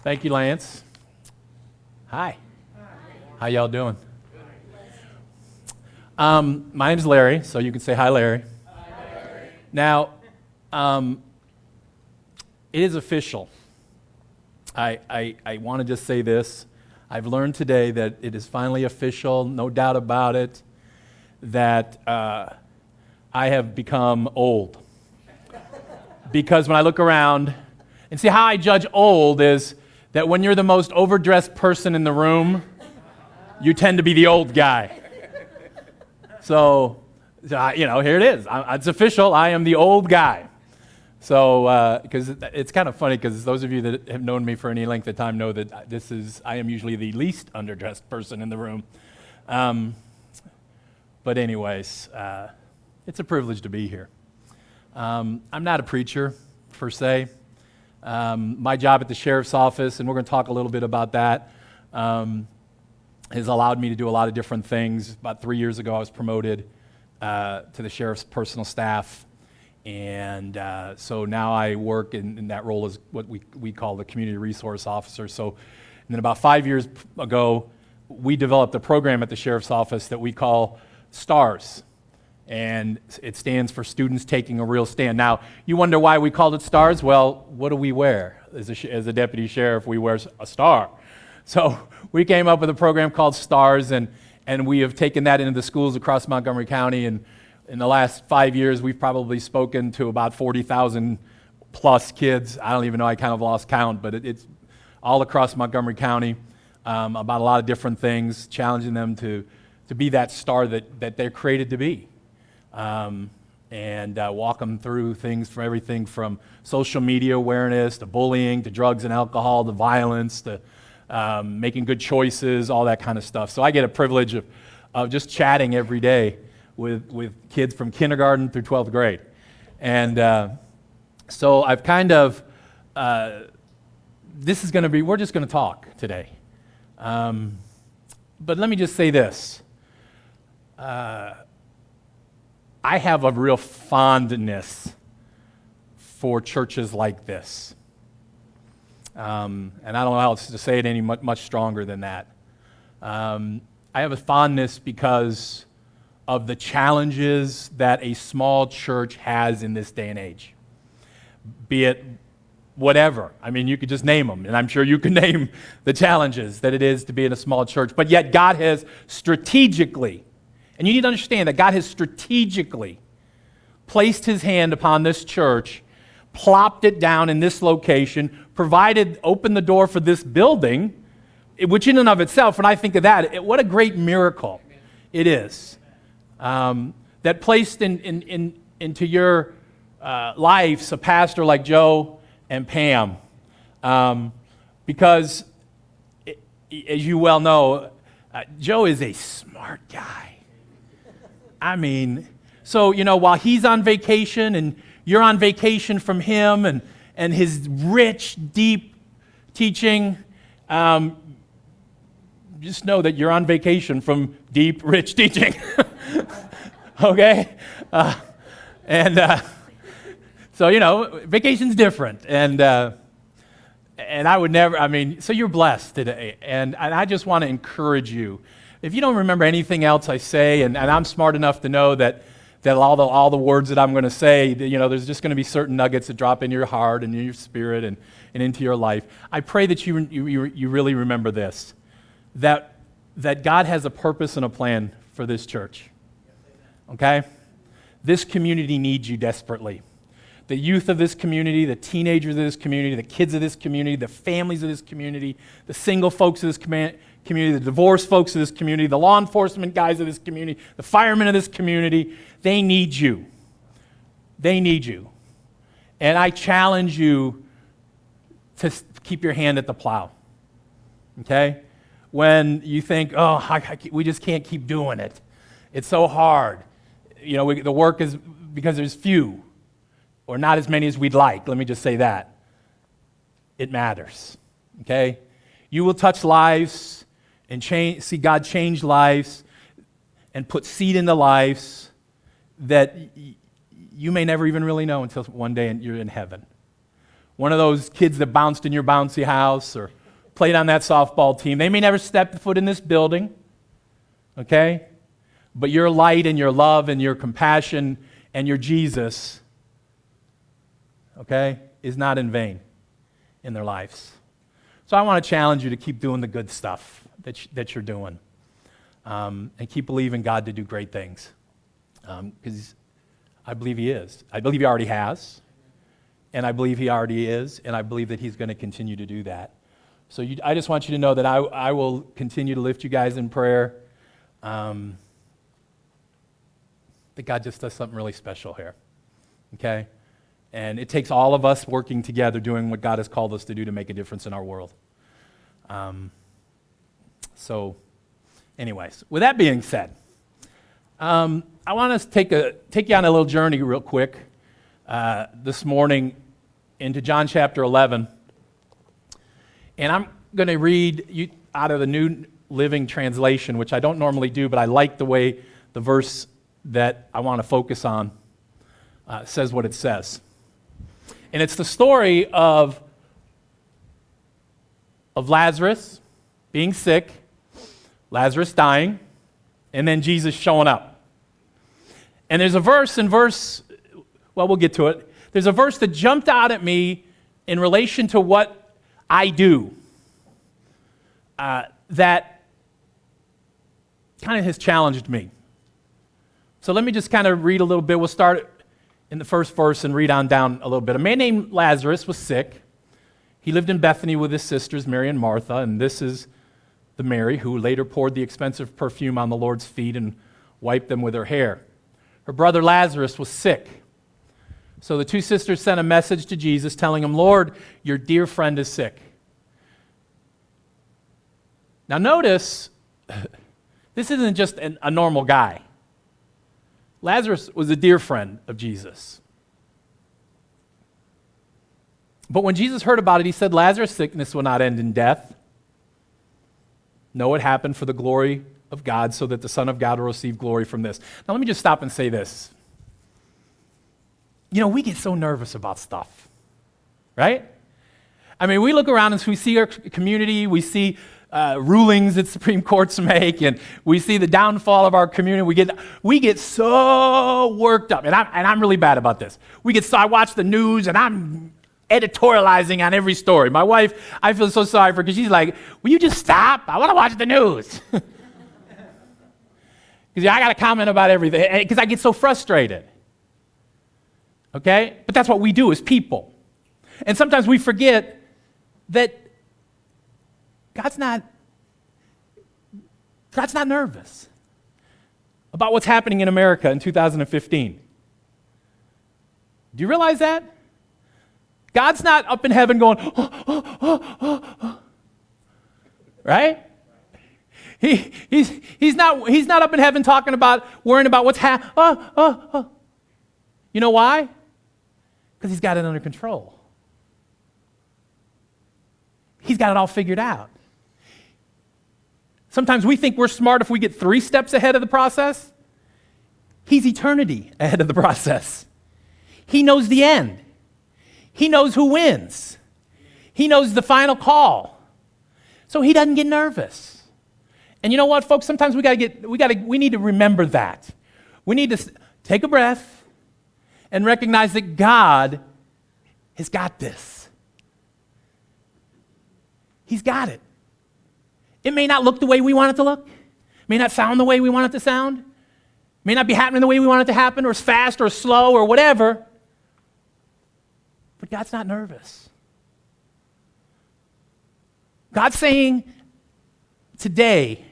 Thank you, Lance. Hi. How y'all doing? My name's Larry, so you can say hi, Larry. Hi, Larry. Now, it is official. I want to just say this. I've learned today that it is finally official, no doubt about it, that I have become old. Because when I look around, and see how I judge old is that when you're the most overdressed person in the room, you tend to be the old guy. So here it is. It's official. I am the old guy. So, because it's kind of funny, because those of you that have known me for any length of time know that I am usually the least underdressed person in the room. But anyways, it's a privilege to be here. I'm not a preacher, per se. My job at the sheriff's office, and we're going to talk a little bit about that, has allowed me to do a lot of different things. About 3 years ago, I was promoted to the sheriff's personal staff, and so now I work in that role as what we call the community resource officer. So, and then about 5 years ago, we developed a program at the sheriff's office that we call STARS. And it stands for Students Taking a Real Stand. Now, you wonder why we called it STARS? Well, what do we wear? As a deputy sheriff, we wear a star. So we came up with a program called STARS, and we have taken that into the schools across Montgomery County. And in the last 5 years, we've probably spoken to about 40,000 plus kids. I don't even know, I kind of lost count, but it's all across Montgomery County about a lot of different things, challenging them to be that star that they're created to be. And walk them through things from everything from social media awareness to bullying to drugs and alcohol to violence to making good choices, all that kind of stuff. So I get a privilege of just chatting every day with kids from kindergarten through 12th grade. And so I've kind of, we're just going to talk today. But let me just say this. I have a real fondness for churches like this. And I don't know how else to say it any much stronger than that. I have a fondness because of the challenges that a small church has in this day and age. Be it whatever. I mean, you could just name them, and I'm sure you can name the challenges that it is to be in a small church. But yet God has strategically, and you need to understand that God has strategically placed his hand upon this church, plopped it down in this location, opened the door for this building, which in and of itself, when I think of that, what a great miracle it is. That placed into your lives a pastor like Joe and Pam. Because, as you well know, Joe is a smart guy. I mean, so, while he's on vacation and you're on vacation from him and his rich, deep teaching, just know that you're on vacation from deep, rich teaching. Okay? So, vacation's different. And I would never, so you're blessed today. And I just want to encourage you. If you don't remember anything else I say, and I'm smart enough to know that all the words that I'm going to say, there's just going to be certain nuggets that drop into your heart and in your spirit and into your life. I pray that you really remember this, that God has a purpose and a plan for this church. Okay? This community needs you desperately. The youth of this community, the teenagers of this community, the kids of this community, the families of this community, the single folks of this community, the divorce folks of this community, the law enforcement guys of this community, the firemen of this community. They need you. They need you. And I challenge you to keep your hand at the plow. Okay? When you think, we just can't keep doing it. It's so hard. The work is because there's few or not as many as we'd like. Let me just say that. It matters. Okay? You will touch lives and see God change lives and put seed into lives that you may never even really know until one day you're in heaven. One of those kids that bounced in your bouncy house or played on that softball team, they may never step foot in this building, okay? But your light and your love and your compassion and your Jesus, okay, is not in vain in their lives. So I want to challenge you to keep doing the good stuff that you're doing, and keep believing God to do great things, because I believe He is. I believe He already has, and I believe He already is, and I believe that He's going to continue to do that. So I just want you to know that I will continue to lift you guys in prayer, that God just does something really special here, okay? And it takes all of us working together, doing what God has called us to do to make a difference in our world. So anyways, with that being said, I want to take you on a little journey real quick this morning into John chapter 11. And I'm going to read you out of the New Living Translation, which I don't normally do, but I like the way the verse that I want to focus on says what it says. And it's the story of Lazarus being sick, Lazarus dying, and then Jesus showing up. And there's a verse we'll get to it. There's a verse that jumped out at me in relation to what I do that kind of has challenged me. So let me just kind of read a little bit. We'll start in the first verse and read on down a little bit. A man named Lazarus was sick. He lived in Bethany with his sisters, Mary and Martha, and this is the Mary who later poured the expensive perfume on the Lord's feet and wiped them with her hair. Her brother Lazarus was sick. So the two sisters sent a message to Jesus telling him, "Lord, your dear friend is sick." Now notice, this isn't just a normal guy. Lazarus was a dear friend of Jesus. But when Jesus heard about it, he said, "Lazarus' sickness will not end in death. No, it happened for the glory of God, so that the Son of God will receive glory from this." Now let me just stop and say this. We get so nervous about stuff, right? I mean, we look around and we see our community, we see rulings that Supreme Courts make, and we see the downfall of our community. We get so worked up, and I'm really bad about this. I watch the news, and I'm editorializing on every story. My wife, I feel so sorry for her because she's like, "Will you just stop? I want to watch the news." Because I got to comment about everything, because I get so frustrated. Okay? But that's what we do as people. And sometimes we forget that God's not nervous about what's happening in America in 2015. Do you realize that? God's not up in heaven going, right? He's not up in heaven worrying about what's happening. You know why? Because He's got it under control. He's got it all figured out. Sometimes we think we're smart if we get 3 steps ahead of the process. He's eternity ahead of the process. He knows the end. He knows who wins. He knows the final call. So He doesn't get nervous. And you know what, folks? Sometimes we need to remember that. We need to take a breath and recognize that God has got this. He's got it. It may not look the way we want it to look. It may not sound the way we want it to sound. It may not be happening the way we want it to happen, or as fast or slow or whatever. But God's not nervous. God's saying, today,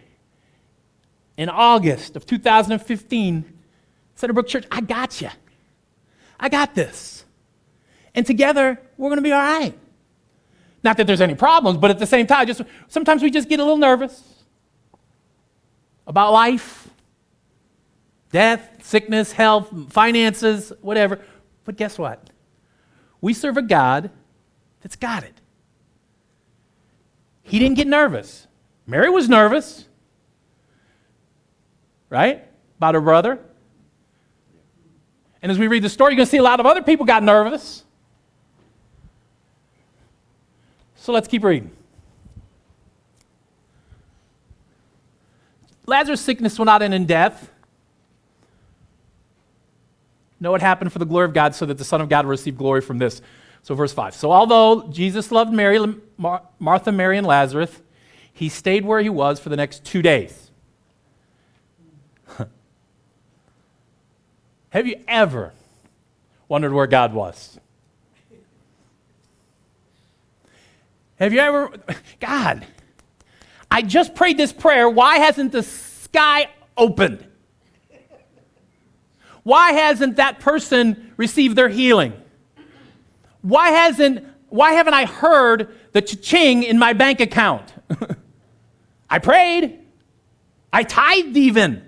in August of 2015, Centerbrook Church, I got you. I got this. And together, we're going to be all right. Not that there's any problems, but at the same time, sometimes we just get a little nervous about life, death, sickness, health, finances, whatever. But guess what? We serve a God that's got it. He didn't get nervous. Mary was nervous, right? About her brother. And as we read the story, you're going to see a lot of other people got nervous. So let's keep reading. Lazarus' sickness will not end in death. No, it happened for the glory of God, so that the Son of God will receive glory from this. So verse 5. So although Jesus loved Mary, Martha, Mary, and Lazarus, he stayed where he was for the next 2 days. Have you ever wondered where God was? Have you ever, God, I just prayed this prayer. Why hasn't the sky opened? Why hasn't that person received their healing? Why haven't I heard the cha-ching in my bank account? I prayed. I tithed even.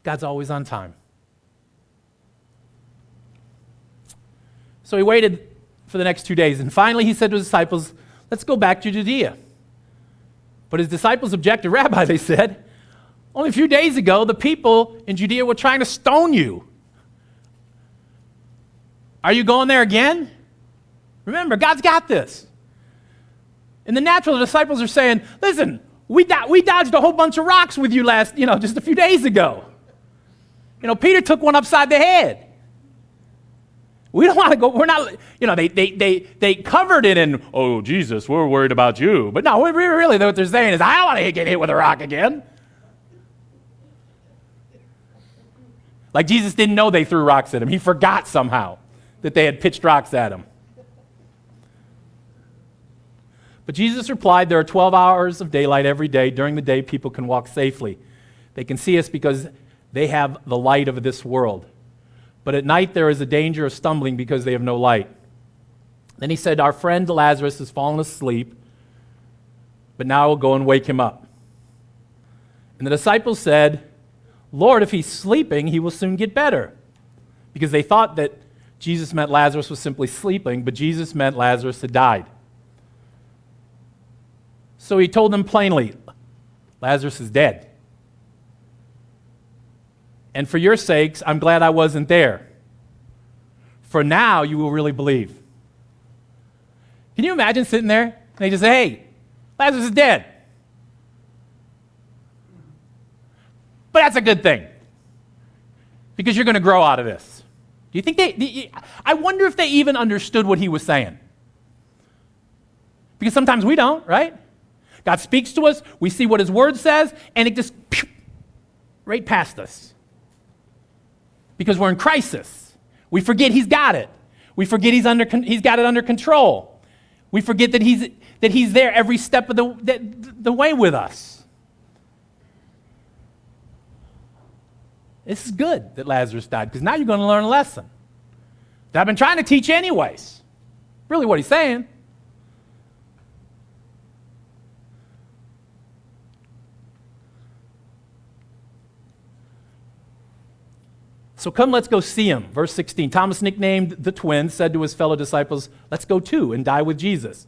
God's always on time. So he waited for the next 2 days, and finally he said to his disciples, let's go back to Judea. But his disciples objected. Rabbi, they said, only a few days ago, the people in Judea were trying to stone you. Are you going there again? Remember, God's got this. In the natural, the disciples are saying, listen, we dodged a whole bunch of rocks with you just a few days ago. Peter took one upside the head. We don't want to go, we're not, they covered it in, oh, Jesus, we're worried about you. But no, really what they're saying is, I don't want to get hit with a rock again. Like Jesus didn't know they threw rocks at him. He forgot somehow that they had pitched rocks at him. But Jesus replied, there are 12 hours of daylight every day. During the day, people can walk safely. They can see us because they have the light of this world. But at night there is a danger of stumbling because they have no light. Then he said, our friend Lazarus has fallen asleep, but now I will go and wake him up. And the disciples said, Lord, if he's sleeping, he will soon get better. Because they thought that Jesus meant Lazarus was simply sleeping, but Jesus meant Lazarus had died. So he told them plainly, Lazarus is dead. And for your sakes, I'm glad I wasn't there. For now, you will really believe. Can you imagine sitting there and they just say, hey, Lazarus is dead. But that's a good thing, because you're going to grow out of this. Do you think I wonder if they even understood what he was saying. Because sometimes we don't, right? God speaks to us, we see what his word says, and it just right past us. Because we're in crisis. We forget he's got it. We forget he's got it under control. We forget that he's there every step of the way with us. This is good that Lazarus died, because now you're going to learn a lesson that I've been trying to teach you anyways. Really what he's saying. So come, let's go see him. Verse 16, Thomas, nicknamed the twin, said to his fellow disciples, let's go too and die with Jesus.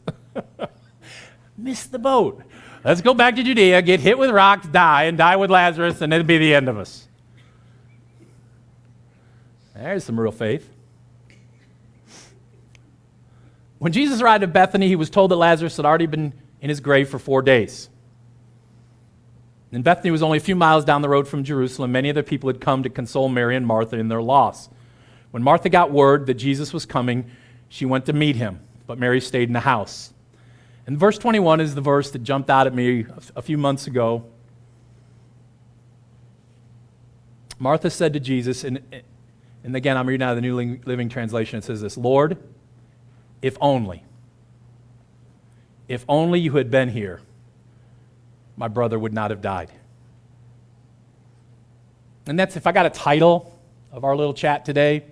Missed the boat. Let's go back to Judea, get hit with rocks, die with Lazarus, and it'll be the end of us. There's some real faith. When Jesus arrived at Bethany, he was told that Lazarus had already been in his grave for 4 days. And Bethany was only a few miles down the road from Jerusalem. Many of the people had come to console Mary and Martha in their loss. When Martha got word that Jesus was coming, she went to meet him, but Mary stayed in the house. And verse 21 is the verse that jumped out at me a few months ago. Martha said to Jesus, and again, I'm reading out of the New Living Translation, it says this, Lord, if only. if only you had been here, my brother would not have died. And that's, if I got a title of our little chat today,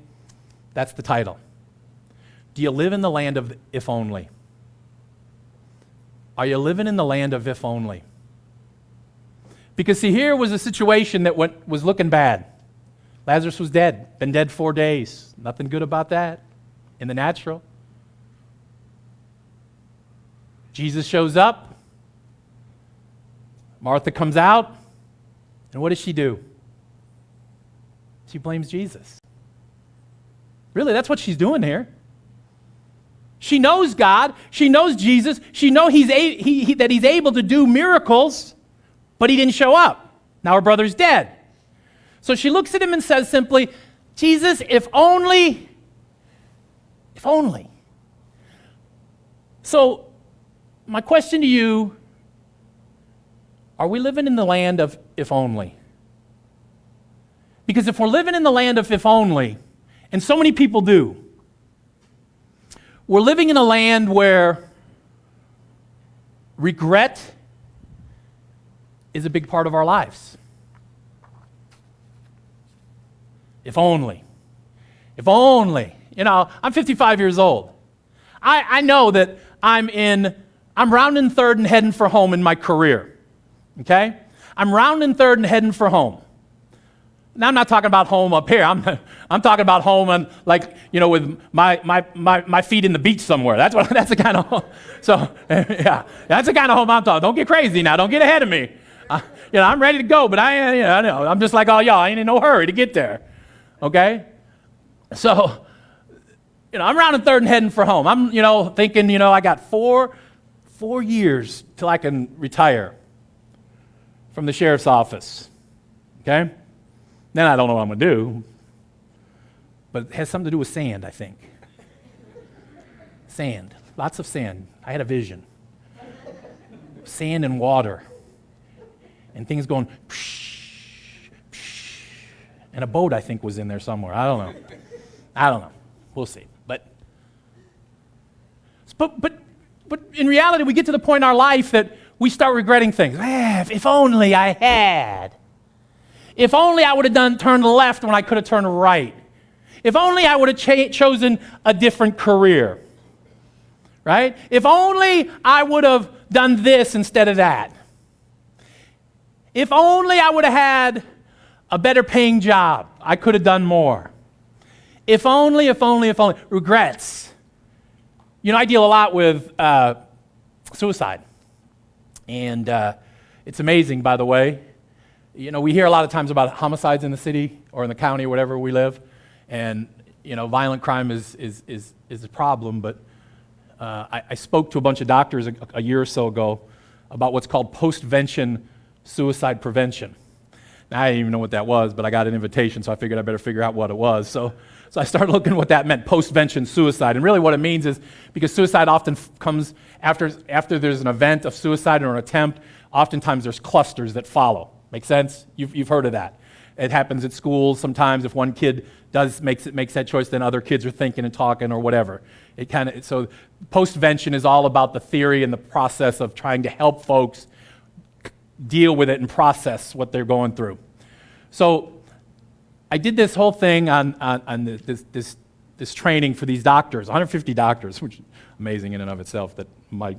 that's the title. Do you live in the land of if only? Are you living in the land of if only? Because see, here was a situation that was looking bad. Lazarus was dead, been dead 4 days. Nothing good about that in the natural. Jesus shows up. Martha comes out. And what does she do? She blames Jesus. Really, that's what she's doing here. She knows God. She knows Jesus. She knows that he's able to do miracles, but he didn't show up. Now her brother's dead. So she looks at him and says simply, Jesus, if only. So my question to you, are we living in the land of if only? Because if we're living in the land of if only, and so many people do, we're living in a land where regret is a big part of our lives. If only. If only. You know, I'm 55 years old. I know that I'm rounding third and heading for home in my career. Okay? I'm rounding third and heading for home. Now I'm not talking about home up here. I'm talking about home and with my feet in the beach somewhere. That's the kind of home. So yeah, that's the kind of home I'm talking. Don't get crazy now. Don't get ahead of me. I'm ready to go, but I'm just like all y'all. I ain't in no hurry to get there. Okay? So, I'm rounding third and heading for home. I'm, thinking, I got four years till I can retire from the sheriff's office. Okay? Then I don't know what I'm going to do. But it has something to do with sand, I think. Sand. Lots of sand. I had a vision. Sand and water. And things going, psh, psh. And a boat, I think, was in there somewhere. I don't know. We'll see. But in reality, we get to the point in our life that we start regretting things. If only I had. If only I would have turned left when I could have turned right. If only I would have chosen a different career. Right? If only I would have done this instead of that. If only I would have had a better paying job, I could have done more. If only. Regrets. I deal a lot with suicide. And it's amazing, by the way. We hear a lot of times about homicides in the city or in the county or whatever we live. And, violent crime is a problem. But I spoke to a bunch of doctors a year or so ago about what's called post-vention suicide prevention. Now, I didn't even know what that was, but I got an invitation, so I figured I better figure out what it was. So I started looking at what that meant, post-vention suicide. And really what it means is, because suicide often comes after there's an event of suicide or an attempt, oftentimes there's clusters that follow. Make sense? You've heard of that. It happens at schools sometimes. If one kid makes that choice, then other kids are thinking and talking or whatever. So post-vention is all about the theory and the process of trying to help folks deal with it and process what they're going through. So I did this whole thing on this training for these doctors, 150 doctors, which is amazing in and of itself that my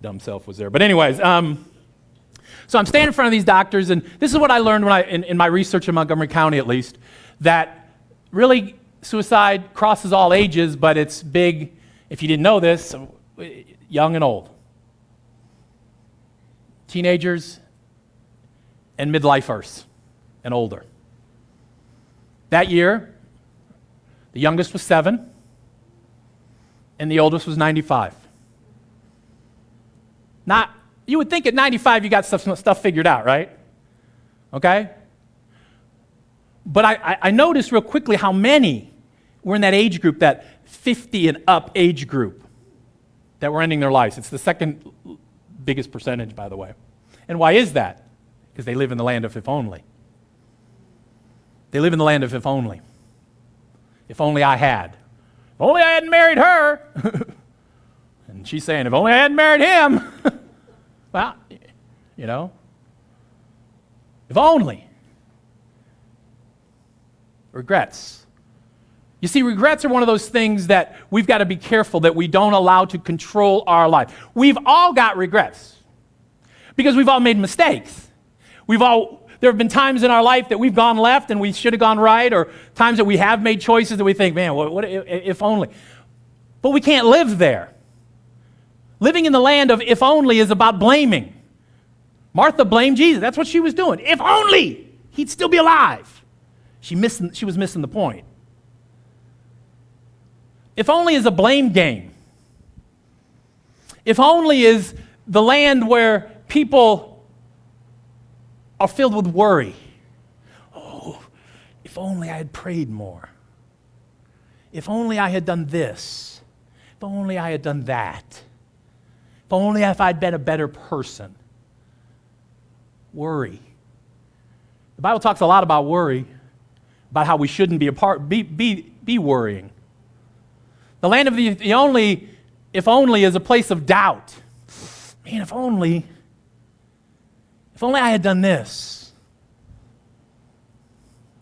dumb self was there. But anyways, so I'm standing in front of these doctors, and this is what I learned in my research in Montgomery County, at least, that really suicide crosses all ages, but it's big, if you didn't know this, young and old. Teenagers and midlifers and older. That year, the youngest was 7, and the oldest was 95. You would think at 95 you got stuff figured out, right? Okay? But I noticed real quickly how many were in that age group, that 50 and up age group, that were ending their lives. It's the second biggest percentage, by the way. And why is that? Because they live in the land of if only. They live in the land of if only. If only I had. If only I hadn't married her. And she's saying, if only I hadn't married him. Well, you know, if only. Regrets. You see, regrets are one of those things that we've got to be careful that we don't allow to control our life. We've all got regrets because we've all made mistakes. There have been times in our life that we've gone left and we should have gone right, or times that we have made choices that we think, man, what if only. But we can't live there. Living in the land of if only is about blaming. Martha blamed Jesus. That's what she was doing. If only he'd still be alive. She was missing the point. If only is a blame game. If only is the land where people are filled with worry. Oh, if only I had prayed more. If only I had done this. If only I had done that. If only if I'd been a better person. Worry. The Bible talks a lot about worry, about how we shouldn't be worrying. The land of the only, if only, is a place of doubt. Man, if only I had done this.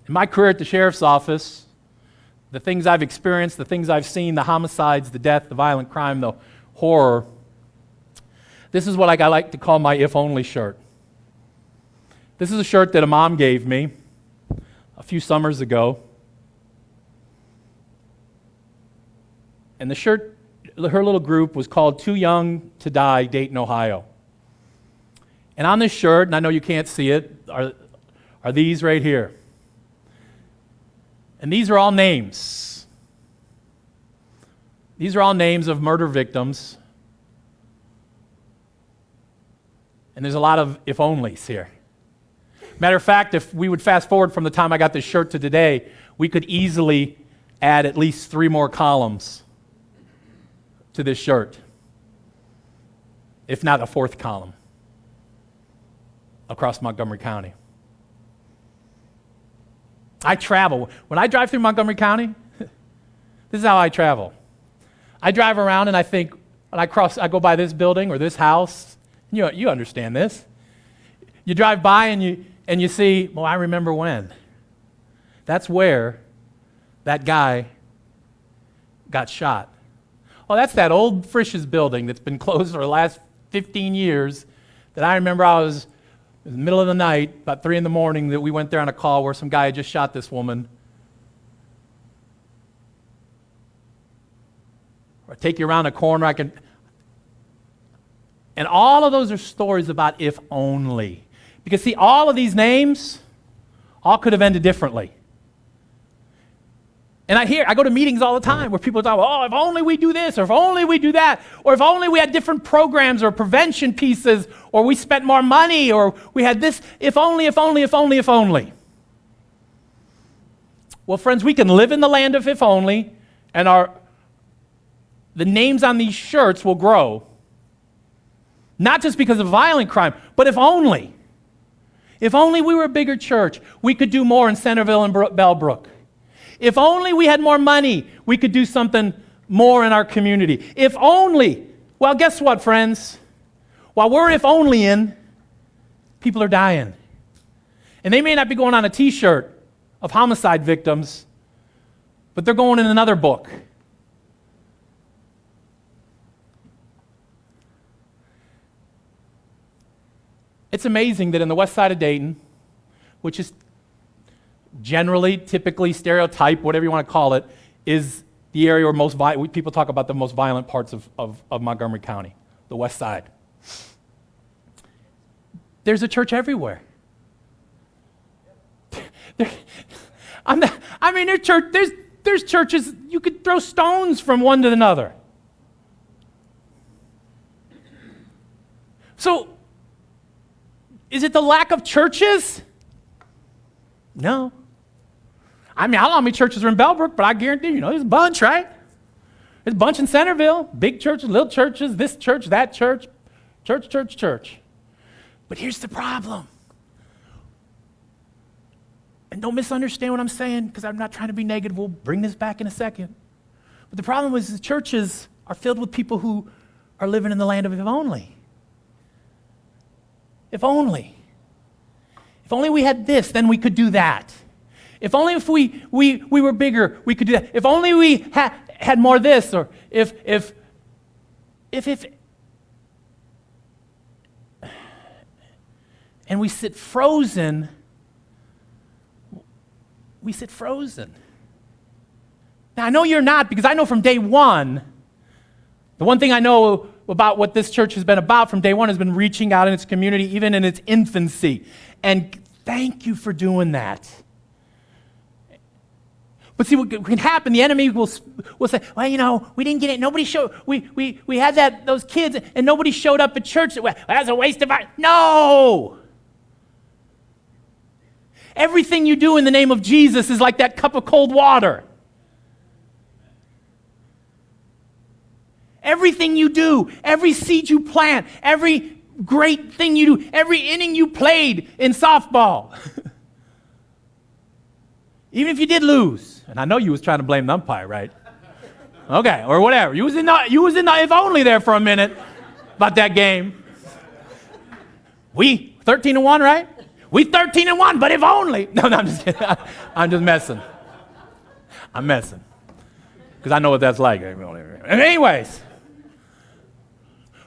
In my career at the sheriff's office, the things I've experienced, the things I've seen, the homicides, the death, the violent crime, the horror, this is what I like to call my if only shirt. This is a shirt that a mom gave me a few summers ago. And the shirt, her little group was called Too Young to Die, Dayton, Ohio. And on this shirt, and I know you can't see it, are these right here. And these are all names. These are all names of murder victims. And there's a lot of if onlys here. Matter of fact, if we would fast forward from the time I got this shirt to today, we could easily add at least 3 more columns to this shirt, if not a 4th column, across Montgomery County. I travel. When I drive through Montgomery County, this is how I travel. I drive around and I think, when I go by this building or this house, you understand this. You drive by and you see, well, I remember when. That's where that guy got shot. Oh, that's that old Frisch's building that's been closed for the last 15 years that I remember it was in the middle of the night, about 3 a.m, that we went there on a call where some guy had just shot this woman. Or I take you around a corner, and all of those are stories about if only. Because see, all of these names, all could have ended differently. And I go to meetings all the time where people talk, oh, if only we do this, or if only we do that, or if only we had different programs or prevention pieces, or we spent more money, or we had this, if only, if only, if only, if only. Well, friends, we can live in the land of if only, and the names on these shirts will grow. Not just because of violent crime, but if only. If only we were a bigger church, we could do more in Centerville and Bellbrook. If only we had more money, we could do something more in our community. If only, well, guess what, friends? While we're if only in, people are dying. And they may not be going on a t-shirt of homicide victims, but they're going in another book. It's amazing that in the west side of Dayton, which is generally, typically, stereotype, whatever you want to call it, is the area where people talk about the most violent parts of Montgomery County, the west side. There's a church everywhere. There's churches, you could throw stones from one to another. So, is it the lack of churches? No. I don't know how many churches are in Bellbrook, but I guarantee there's a bunch, right? There's a bunch in Centerville, big churches, little churches, this church, that church, church. But here's the problem. And don't misunderstand what I'm saying, because I'm not trying to be negative. We'll bring this back in a second. But the problem is the churches are filled with people who are living in the land of if only. If only. If only we had this, then we could do that. If only if we were bigger, we could do that. If only we had more this, or if and we sit frozen. We sit frozen. Now, I know you're not, because I know from day one, the one thing I know about what this church has been about from day one has been reaching out in its community, even in its infancy. And thank you for doing that. But see, what can happen, the enemy will say, well, we didn't get it. Nobody showed, we had those kids, and nobody showed up at church. Well, that's a waste of our, no! Everything you do in the name of Jesus is like that cup of cold water. Everything you do, every seed you plant, every great thing you do, every inning you played in softball. Even if you did lose, and I know you was trying to blame the umpire, right? Okay, or whatever. You was in the if only there for a minute about that game. We 13-1, right? We 13-1, but if only. No, I'm just kidding. I'm just messing. I'm messing. Because I know what that's like. Anyways.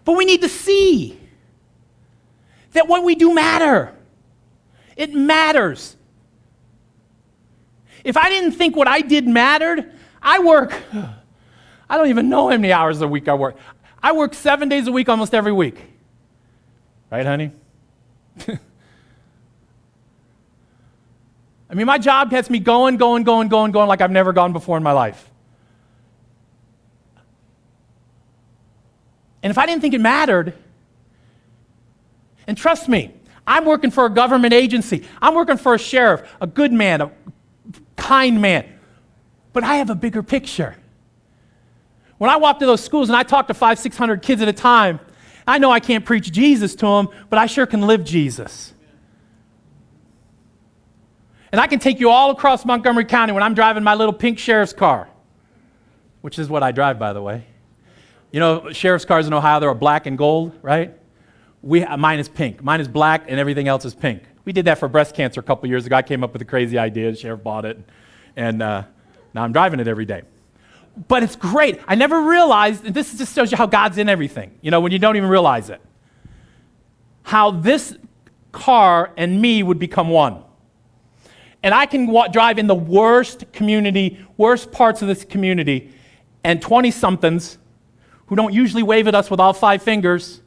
But we need to see that what we do matter. It matters. If I didn't think what I did mattered, I don't even know how many hours a week I work. I work 7 days a week almost every week. Right, honey? I mean, my job gets me going like I've never gone before in my life. And if I didn't think it mattered, and trust me, I'm working for a government agency. I'm working for a sheriff, a good man, a kind man. But I have a bigger picture. When I walk to those schools and I talk to 500-600 kids at a time, I know I can't preach Jesus to them, but I sure can live Jesus. And I can take you all across Montgomery County when I'm driving my little pink sheriff's car, which is what I drive, by the way. You know, sheriff's cars in Ohio, they're black and gold, right? Mine is pink. Mine is black and everything else is pink. We did that for breast cancer a couple years ago. I came up with a crazy idea. The sheriff bought it, and now I'm driving it every day. But it's great. I never realized, and this just shows you how God's in everything, when you don't even realize it, how this car and me would become one. And I can drive in the worst parts of this community, and 20-somethings who don't usually wave at us with all 5 fingers,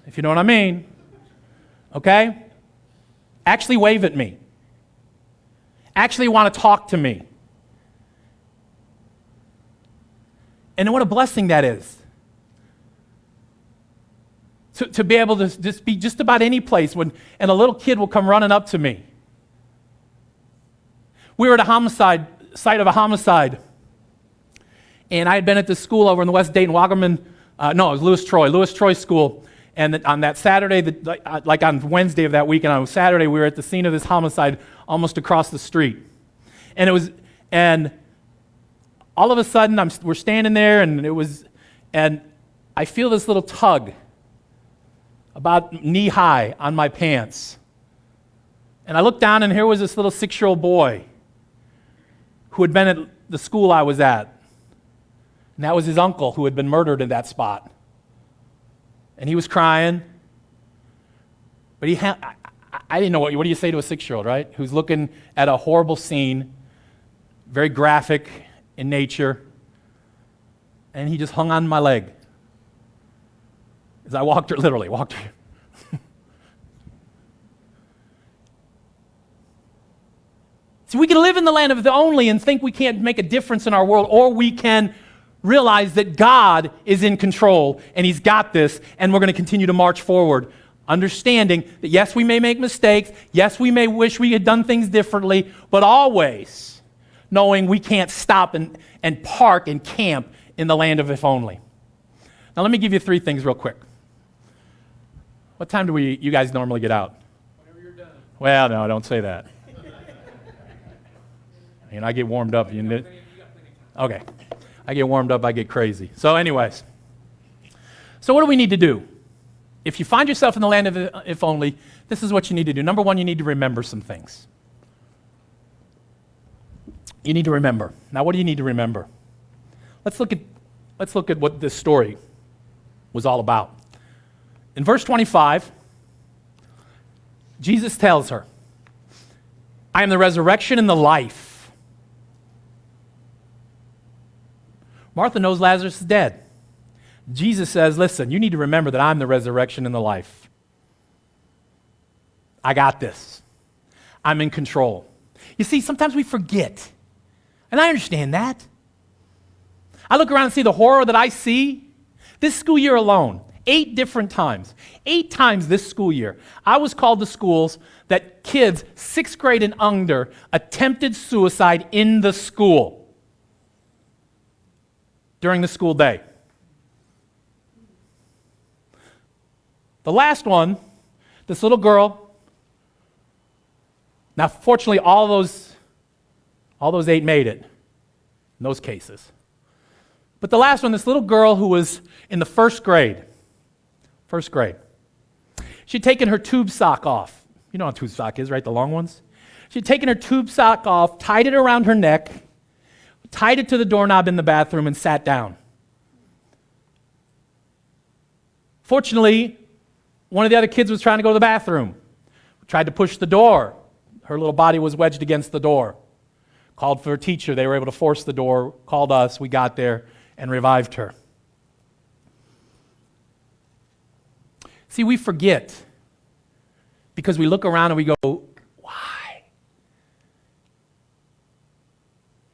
if you know what I mean, okay, actually wave at me, actually want to talk to me. And what a blessing that is. To be able to just be just about any place and a little kid will come running up to me. We were at a site of a homicide, and I had been at this school over in the West Dayton, Wagaman, it was Lewis Troy School, and on that Saturday, like on Wednesday of that week, and on Saturday, we were at the scene of this homicide almost across the street. And all of a sudden, we're standing there, and I feel this little tug about knee-high on my pants. And I looked down, and here was this little 6-year-old boy who had been at the school I was at. And that was his uncle who had been murdered in that spot. And he was crying. But I didn't know what do you say to a 6-year-old, right? Who's looking at a horrible scene, very graphic in nature. And he just hung on my leg. As I literally walked her. See, we can live in the land of the only and think we can't make a difference in our world, or we can realize that God is in control and He's got this, and we're going to continue to march forward, understanding that yes, we may make mistakes, yes, we may wish we had done things differently, but always knowing we can't stop and park and camp in the land of if only. Now let me give you 3 things real quick. What time do you guys normally get out? Whenever you're done. Well, no, don't say that. I get warmed up. Okay. I get warmed up, I get crazy. So anyways, So what do we need to do? If you find yourself in the land of if only, this is what you need to do. Number one, you need to remember some things. You need to remember. Now, what do you need to remember? Let's look at what this story was all about. In verse 25, Jesus tells her, I am the resurrection and the life. Martha knows Lazarus is dead. Jesus says, listen, you need to remember that I'm the resurrection and the life. I got this. I'm in control. You see, sometimes we forget. And I understand that. I look around and see the horror that I see. This school year alone, 8 different times. 8 times this school year, I was called to schools that kids 6th grade and under attempted suicide in the school during the school day. The last one, this little girl. Now, fortunately, all those 8 made it in those cases. But the last one, this little girl who was in the first grade. She'd taken her tube sock off. You know what a tube sock is, right? The long ones. She'd taken her tube sock off, tied it around her neck, tied it to the doorknob in the bathroom, and sat down. Fortunately, one of the other kids was trying to go to the bathroom. Tried to push the door. Her little body was wedged against the door. Called for a teacher. They were able to force the door. Called us. We got there and revived her. See, we forget because we look around and we go, why?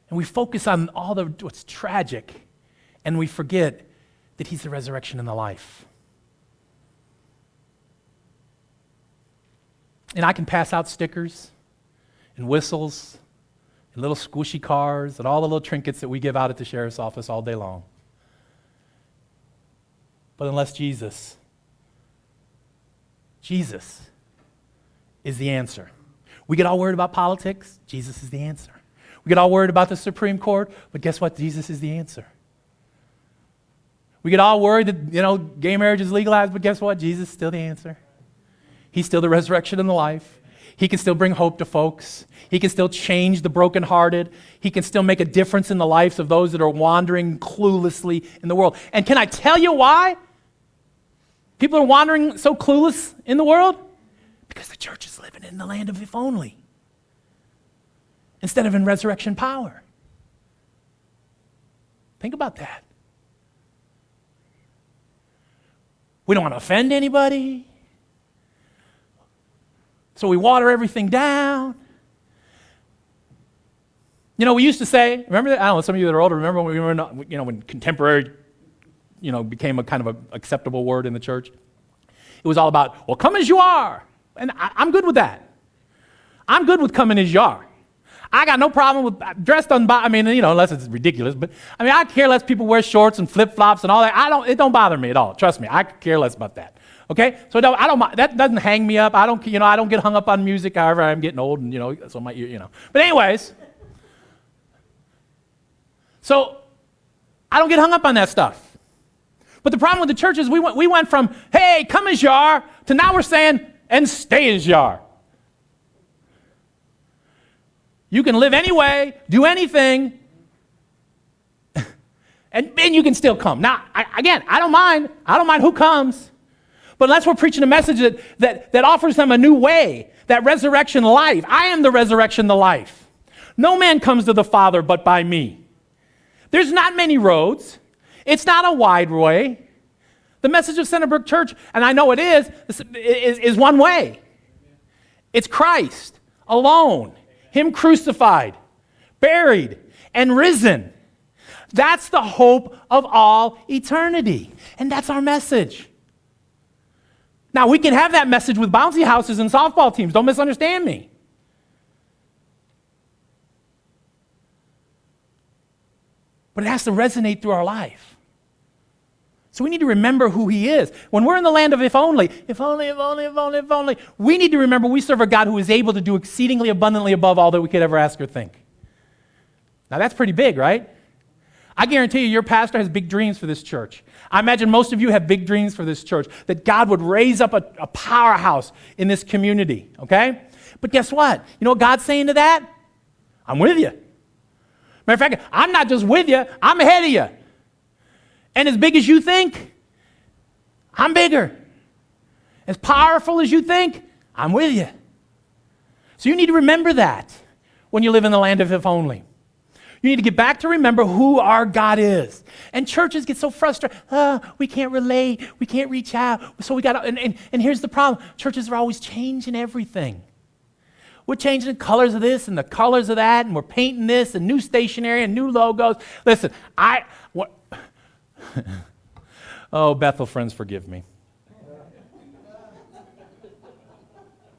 And we focus on all what's tragic, and we forget that he's the resurrection and the life. And I can pass out stickers and whistles and little squishy cars and all the little trinkets that we give out at the sheriff's office all day long. But unless Jesus is the answer. We get all worried about politics. Jesus is the answer. We get all worried about the Supreme Court, but guess what? Jesus is the answer. We get all worried that, gay marriage is legalized, but guess what? Jesus is still the answer. He's still the resurrection and the life. He can still bring hope to folks. He can still change the brokenhearted. He can still make a difference in the lives of those that are wandering cluelessly in the world. And can I tell you why people are wandering so clueless in the world? Because the church is living in the land of if only instead of in resurrection power. Think about that. We don't want to offend anybody. So we water everything down. We used to say, remember that? I don't know, some of you that are older, remember when we were not, when contemporary, became a kind of an acceptable word in the church? It was all about, well, come as you are. And I'm good with that. I'm good with coming as you are. I got no problem with dressed unless it's ridiculous, but I care less people wear shorts and flip-flops and all that. It don't bother me at all. Trust me, I care less about that. Okay, so I don't. That doesn't hang me up. I don't get hung up on music. However, I'm getting old, and so my ear, But anyways, so I don't get hung up on that stuff. But the problem with the church is we went from hey, come as you are to now we're saying and stay as you are. You can live any way, do anything, and you can still come. Now, I don't mind. I don't mind who comes. But unless we're preaching a message that offers them a new way, that resurrection life. I am the resurrection, the life. No man comes to the Father but by me. There's not many roads. It's not a wide way. The message of Centerbrook Church, and I know it is one way. It's Christ alone, him crucified, buried, and risen. That's the hope of all eternity. And that's our message. Now, we can have that message with bouncy houses and softball teams. Don't misunderstand me. But it has to resonate through our life. So we need to remember who he is. When we're in the land of if only, we need to remember we serve a God who is able to do exceedingly abundantly above all that we could ever ask or think. Now, that's pretty big, right? I guarantee you your pastor has big dreams for this church. I imagine most of you have big dreams for this church, that God would raise up a powerhouse in this community, okay? But guess what? You know what God's saying to that? I'm with you. Matter of fact, I'm not just with you, I'm ahead of you. And as big as you think, I'm bigger. As powerful as you think, I'm with you. So you need to remember that when you live in the land of if only. You need to get back to remember who our God is. And churches get so frustrated. We can't relate. We can't reach out. So we got to, and here's the problem. Churches are always changing everything. We're changing the colors of this and the colors of that, and we're painting this and new stationery and new logos. Listen, oh, Bethel friends, forgive me.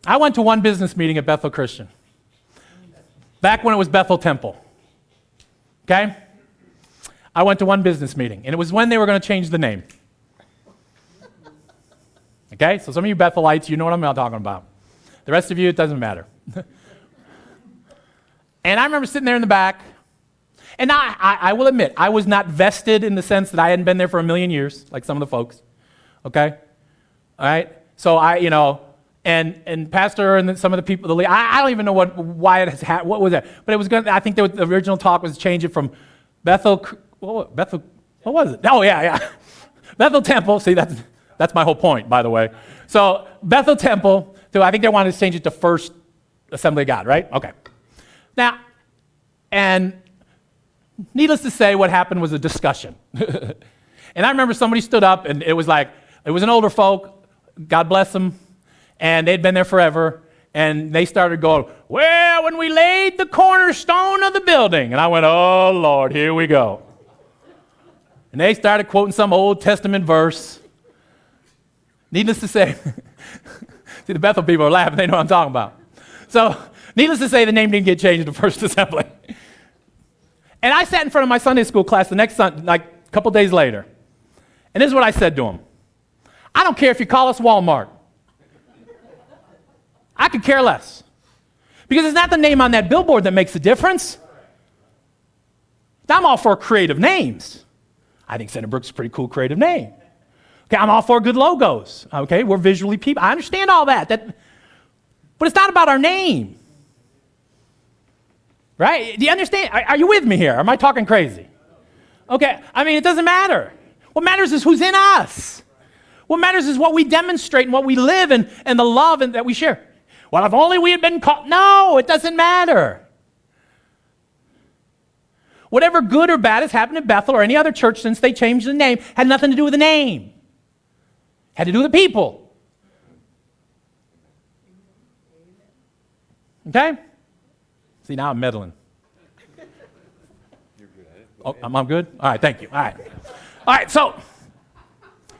I went to one business meeting at Bethel Christian, back when it was Bethel Temple. Okay? I went to one business meeting, and it was when they were going to change the name. Okay? So some of you Bethelites, you know what I'm talking about. The rest of you, it doesn't matter. And I remember sitting there in the back, and I will admit, I was not vested in the sense that I hadn't been there for a million years, like some of the folks. Okay? All right? So and Pastor and some of the people, I don't even know why it has happened. What was that? But it was good. I think the original talk was to change it from Bethel. What was it? Oh yeah. Bethel Temple. See, that's my whole point, by the way. So Bethel Temple. So I think they wanted to change it to First Assembly of God, right? Okay. Now, and needless to say, what happened was a discussion. And I remember somebody stood up, and it was an older folk. God bless them. And they'd been there forever, and they started going, well, when we laid the cornerstone of the building. And I went, oh, Lord, here we go. And they started quoting some Old Testament verse. Needless to say, see, the Bethel people are laughing. They know what I'm talking about. So, needless to say, the name didn't get changed to First Assembly. And I sat in front of my Sunday school class the next Sunday, like a couple days later. And this is what I said to them. I don't care if you call us Walmart. I could care less. Because it's not the name on that billboard that makes the difference. I'm all for creative names. I think Centerbrook's a pretty cool creative name. Okay, I'm all for good logos. Okay, we're visually people. I understand all that. But it's not about our name. Right? Do you understand? Are you with me here? Am I talking crazy? Okay, I mean, it doesn't matter. What matters is who's in us. What matters is what we demonstrate and what we live and the love that we share. Well, if only we had been called. No, it doesn't matter. Whatever good or bad has happened at Bethel or any other church since they changed the name had nothing to do with the name. Had to do with the people. Okay? See, now I'm meddling. You're good at it. Oh, I'm good? All right, thank you. All right, so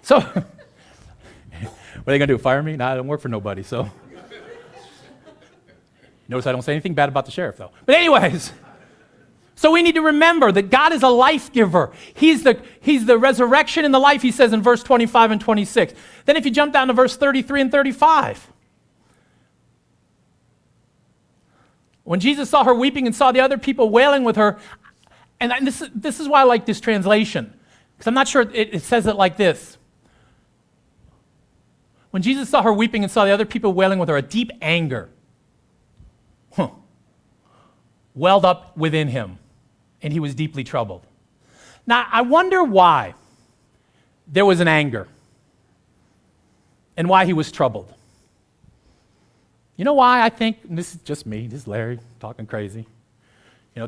what are they going to do, fire me? No, I don't work for nobody, so. Notice I don't say anything bad about the sheriff, though. But anyways, so we need to remember that God is a life giver. He's the resurrection and the life, he says in verse 25 and 26. Then if you jump down to verse 33 and 35. When Jesus saw her weeping and saw the other people wailing with her, and this is why I like this translation, because I'm not sure it says it like this. When Jesus saw her weeping and saw the other people wailing with her, a deep anger welled up within him, and he was deeply troubled. Now, I wonder why there was an anger and why he was troubled. You know why I think, and this is just me, this is Larry talking crazy.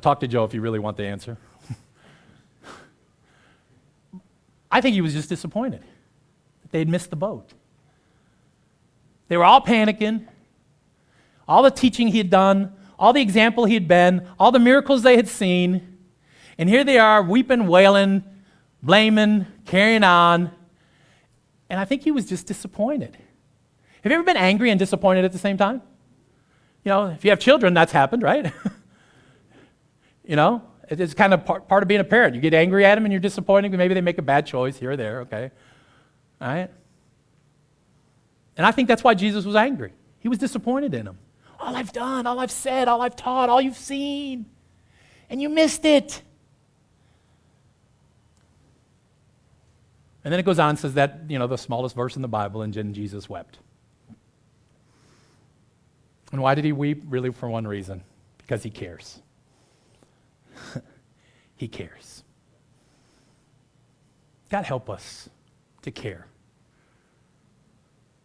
Talk to Joe if you really want the answer. I think he was just disappointed that they had missed the boat. They were all panicking. All the teaching he had done, all the example he had been, all the miracles they had seen, and here they are weeping, wailing, blaming, carrying on, and I think he was just disappointed. Have you ever been angry and disappointed at the same time? If you have children, that's happened, right? It's kind of part of being a parent. You get angry at them and you're disappointed, maybe they make a bad choice here or there, okay? All right? And I think that's why Jesus was angry. He was disappointed in them. All I've done, all I've said, all I've taught, all you've seen, and you missed it. And then it goes on and says that, the smallest verse in the Bible, and then Jesus wept. And why did he weep? Really for one reason, because he cares. He cares. God help us to care.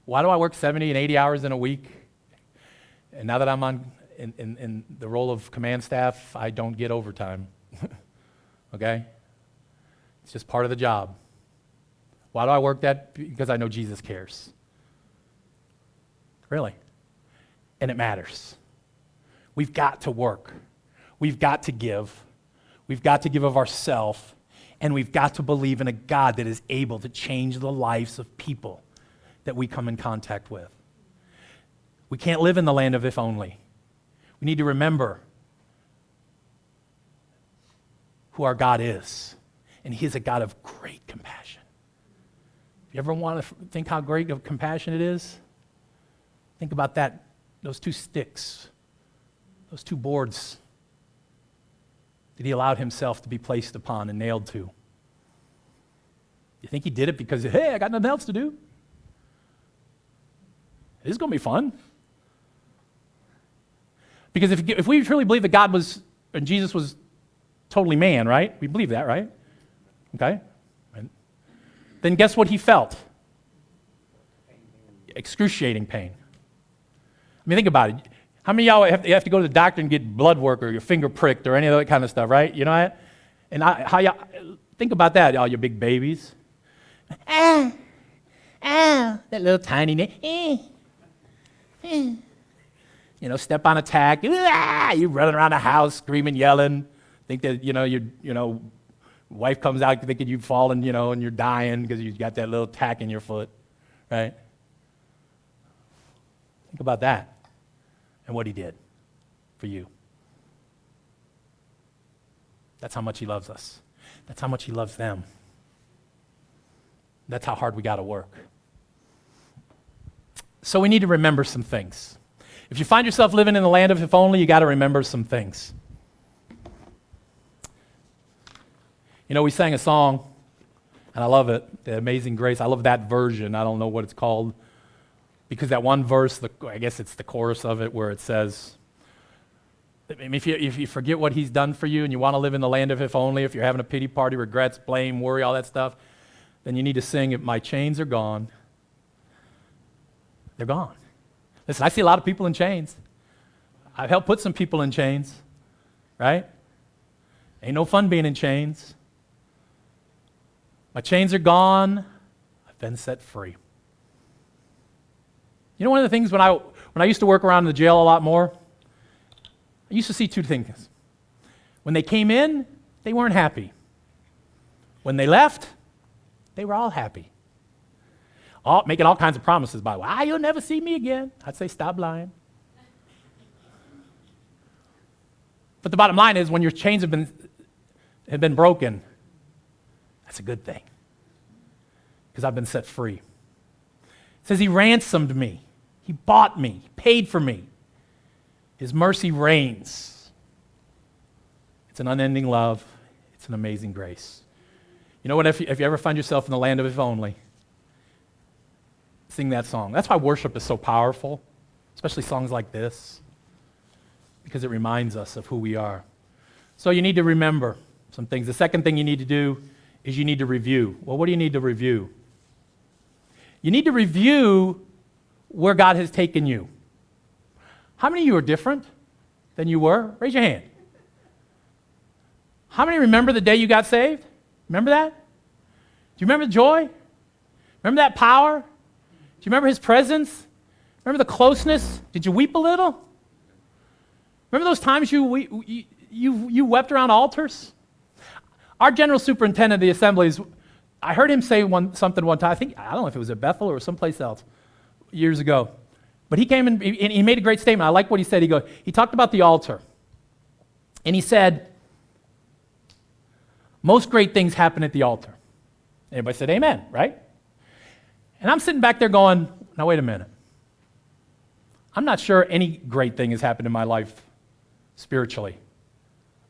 Why do I work 70 and 80 hours in a week? And now that I'm in the role of command staff, I don't get overtime. Okay? It's just part of the job. Why do I work that? Because I know Jesus cares. Really. And it matters. We've got to work. We've got to give. We've got to give of ourselves. And we've got to believe in a God that is able to change the lives of people that we come in contact with. We can't live in the land of if only. We need to remember who our God is. And he is a God of great compassion. If you ever want to think how great of compassion it is, think about that, those two sticks, those two boards that he allowed himself to be placed upon and nailed to. You think he did it because, hey, I got nothing else to do? This is going to be fun. Because if we truly believe that God was, and Jesus was totally man, right? We believe that, right? Okay? Then guess what he felt? Excruciating pain. I mean, think about it. How many of y'all have to go to the doctor and get blood work or your finger pricked or any of that kind of stuff, right? You know that? And how y'all, think about that, all your big babies. That little tiny neck. Step on a tack. You running around the house screaming, yelling. Think that, your wife comes out thinking you've fallen, and you're dying because you've got that little tack in your foot, right? Think about that and what he did for you. That's how much he loves us. That's how much he loves them. That's how hard we got to work. So we need to remember some things. If you find yourself living in the land of if only, you got to remember some things. We sang a song, and I love it, The Amazing Grace. I love that version. I don't know what it's called, because that one verse, I guess it's the chorus of it, where it says, if you forget what he's done for you and you want to live in the land of if only, if you're having a pity party, regrets, blame, worry, all that stuff, then you need to sing, if my chains are gone, they're gone. Listen, I see a lot of people in chains. I've helped put some people in chains, right? Ain't no fun being in chains. My chains are gone. I've been set free. One of the things when I used to work around the jail a lot more, I used to see two things. When they came in, they weren't happy. When they left, they were all happy. Making all kinds of promises by the way. You'll never see me again. I'd say, stop lying. But the bottom line is, when your chains have been broken, that's a good thing, because I've been set free. It says he ransomed me. He bought me. He paid for me. His mercy reigns. It's an unending love. It's an amazing grace. You know what? If you ever find yourself in the land of if only, sing that song. That's why worship is so powerful, especially songs like this, because it reminds us of who we are. So you need to remember some things. The second thing you need to do is you need to review. Well, what do you need to review? You need to review where God has taken you. How many of you are different than you were? Raise your hand. How many remember the day you got saved? Remember that? Do you remember the joy? Remember that power? Do you remember his presence? Remember the closeness? Did you weep a little? Remember those times you wept around altars? Our general superintendent of the assemblies, I heard him say something one time. I don't know if it was at Bethel or someplace else years ago. But he came and he made a great statement. I like what he said. He talked about the altar. And he said, most great things happen at the altar. Everybody said amen, right? And I'm sitting back there going, now wait a minute. I'm not sure any great thing has happened in my life spiritually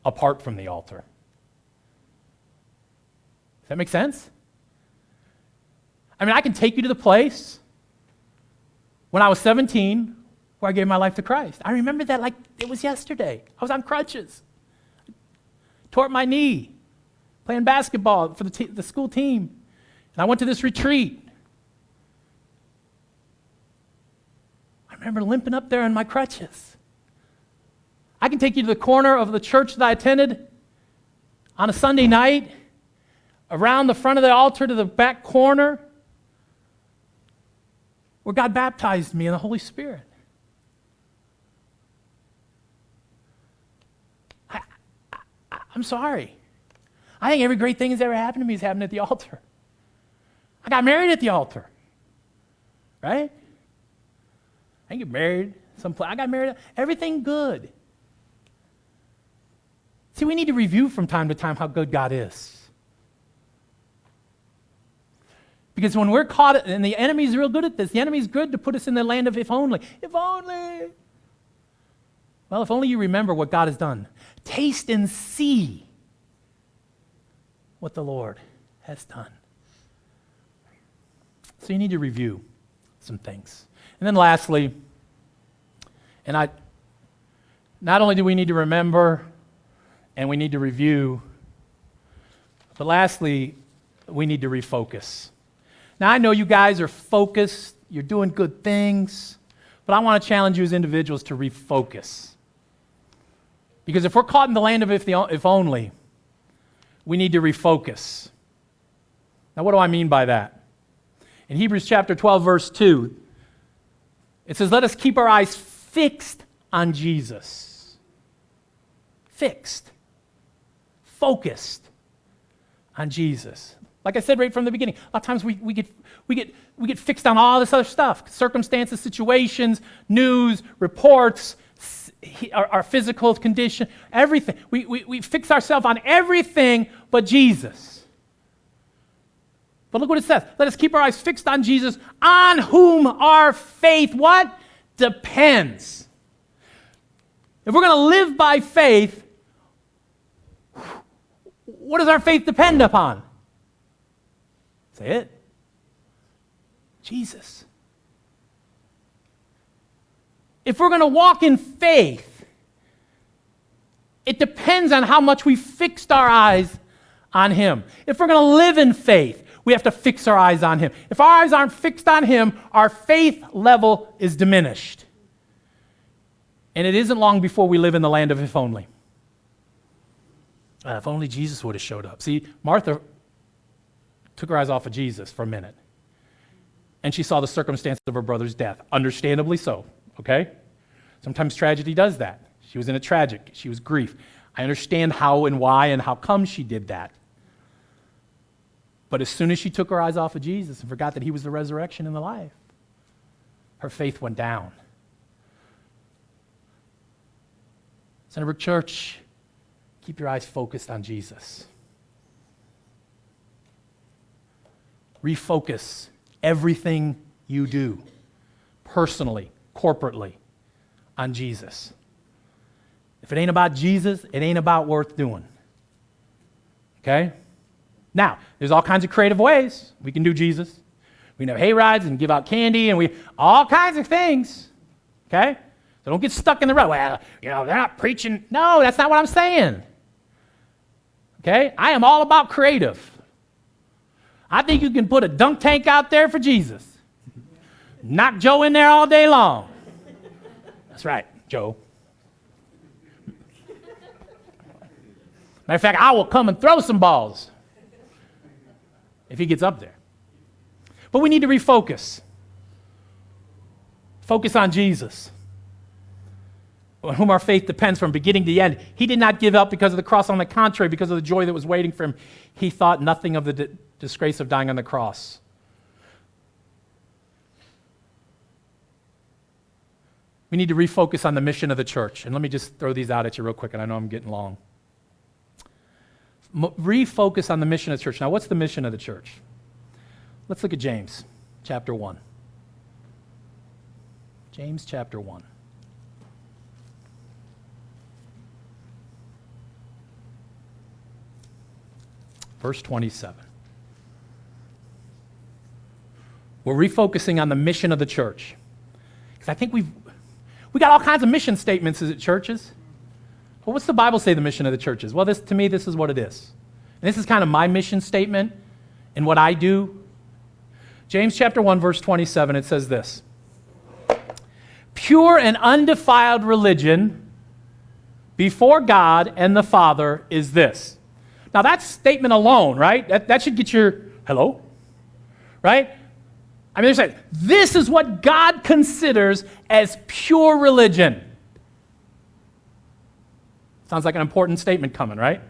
apart from the altar. Does that make sense? I mean, I can take you to the place when I was 17 where I gave my life to Christ. I remember that like it was yesterday. I was on crutches. Tore up my knee playing basketball for the school team. And I went to this retreat. I remember limping up there on my crutches. I can take you to the corner of the church that I attended on a Sunday night, around the front of the altar to the back corner, where God baptized me in the Holy Spirit. I'm sorry. I think every great thing that's ever happened to me has happened at the altar. I got married at the altar, right? I didn't get married someplace. I got married. Everything good. See, we need to review from time to time how good God is. Because when we're caught, and the enemy's real good at this, the enemy's good to put us in the land of if only. If only. Well, if only you remember what God has done. Taste and see what the Lord has done. So you need to review some things. And then lastly, not only do we need to remember and we need to review, but lastly, we need to refocus. Now, I know you guys are focused, you're doing good things, but I want to challenge you as individuals to refocus. Because if we're caught in the land of if only, we need to refocus. Now, what do I mean by that? In Hebrews chapter 12, verse 2, it says, let us keep our eyes fixed on Jesus. Fixed. Focused on Jesus. Like I said right from the beginning, a lot of times we get fixed on all this other stuff. Circumstances, situations, news, reports, our physical condition, everything. We fix ourselves on everything but Jesus. But look what it says. Let us keep our eyes fixed on Jesus, on whom our faith, what? Depends. If we're going to live by faith, what does our faith depend upon? Say it. Jesus. If we're going to walk in faith, it depends on how much we fixed our eyes on Him. If we're going to live in faith, we have to fix our eyes on Him. If our eyes aren't fixed on Him, our faith level is diminished. And it isn't long before we live in the land of if only. If only Jesus would have showed up. See, Martha took her eyes off of Jesus for a minute. And she saw the circumstances of her brother's death. Understandably so, okay? Sometimes tragedy does that. She was in a tragic. She was grief. I understand how and why and how come she did that. But as soon as she took her eyes off of Jesus and forgot that He was the resurrection and the life, her faith went down. Centerbrook Church, keep your eyes focused on Jesus. Refocus everything you do, personally, corporately, on Jesus. If it ain't about Jesus, it ain't about worth doing. Okay? Now, there's all kinds of creative ways we can do Jesus. We can have hay rides and give out candy and all kinds of things. Okay? So don't get stuck in the rut. Well, they're not preaching. No, that's not what I'm saying. Okay? I am all about creative. I think you can put a dunk tank out there for Jesus. Knock Joe in there all day long. That's right, Joe. Matter of fact, I will come and throw some balls if he gets up there. But we need to refocus. Focus on Jesus, on whom our faith depends from beginning to end. He did not give up because of the cross. On the contrary, because of the joy that was waiting for him, he thought nothing of the disgrace of dying on the cross. We need to refocus on the mission of the church. And let me just throw these out at you real quick, and I know I'm getting long. Refocus on the mission of the church. Now, what's the mission of the church? Let's look at James chapter 1. James chapter 1. Verse 27. We're refocusing on the mission of the church. Because I think we got all kinds of mission statements as at churches. Well, what's the Bible say the mission of the church is? Well, to me, this is what it is. And this is kind of my mission statement and what I do. James chapter 1, verse 27, it says this. Pure and undefiled religion before God and the Father is this. Now, that statement alone, right? That should get your, hello? Right? I mean, they're saying, this is what God considers as pure religion. Sounds like an important statement coming, right?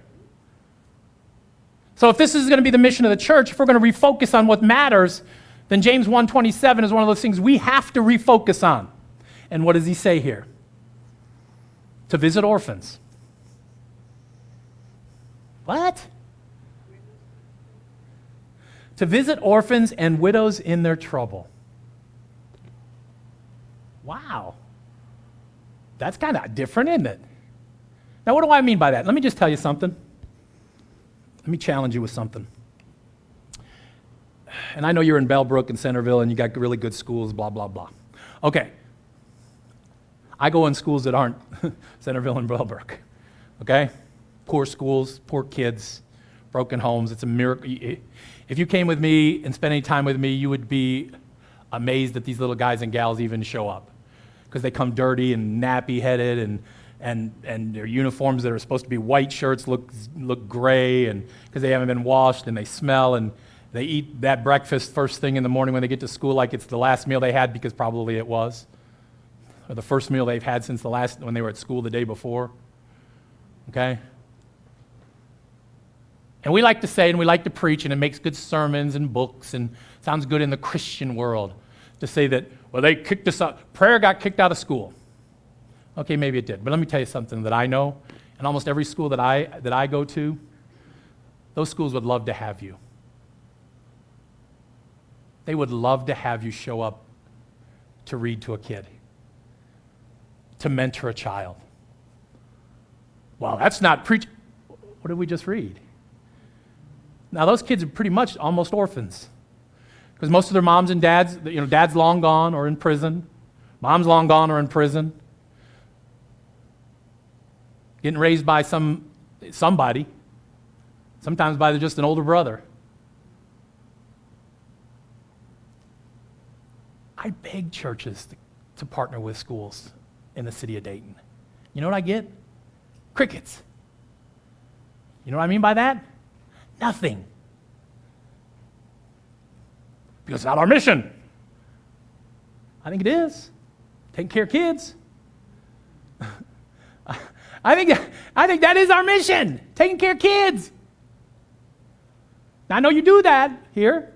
So if this is going to be the mission of the church, if we're going to refocus on what matters, then James 1:27 is one of those things we have to refocus on. And what does he say here? To visit orphans. What? To visit orphans and widows in their trouble. Wow. That's kind of different, isn't it? Now, what do I mean by that? Let me just tell you something. Let me challenge you with something. And I know you're in Bellbrook and Centerville and you got really good schools, blah, blah, blah. Okay. I go in schools that aren't Centerville and Bellbrook. Okay? Poor schools, poor kids, broken homes. It's a miracle. If you came with me and spent any time with me, you would be amazed that these little guys and gals even show up. Because they come dirty and nappy-headed and their uniforms that are supposed to be white shirts look gray, and because they haven't been washed, and they smell, and they eat that breakfast first thing in the morning when they get to school like it's the last meal they had, because probably it was, or the first meal they've had since when they were at school the day before. Okay? And we like to say and we like to preach, and it makes good sermons and books and sounds good in the Christian world to say that, well, they kicked us out. Prayer got kicked out of school. Okay, maybe it did. But let me tell you something that I know. In almost every school that I go to, those schools would love to have you. They would love to have you show up to read to a kid, to mentor a child. Well, that's not preach. What did we just read? Now, those kids are pretty much almost orphans, because most of their moms and dads, dad's long gone or in prison. Mom's long gone or in prison. Getting raised by somebody, sometimes by just an older brother. I beg churches to partner with schools in the city of Dayton. You know what I get? Crickets. You know what I mean by that? Nothing. Because it's not our mission. I think it is. Taking care of kids. I think that is our mission, taking care of kids. Now, I know you do that here,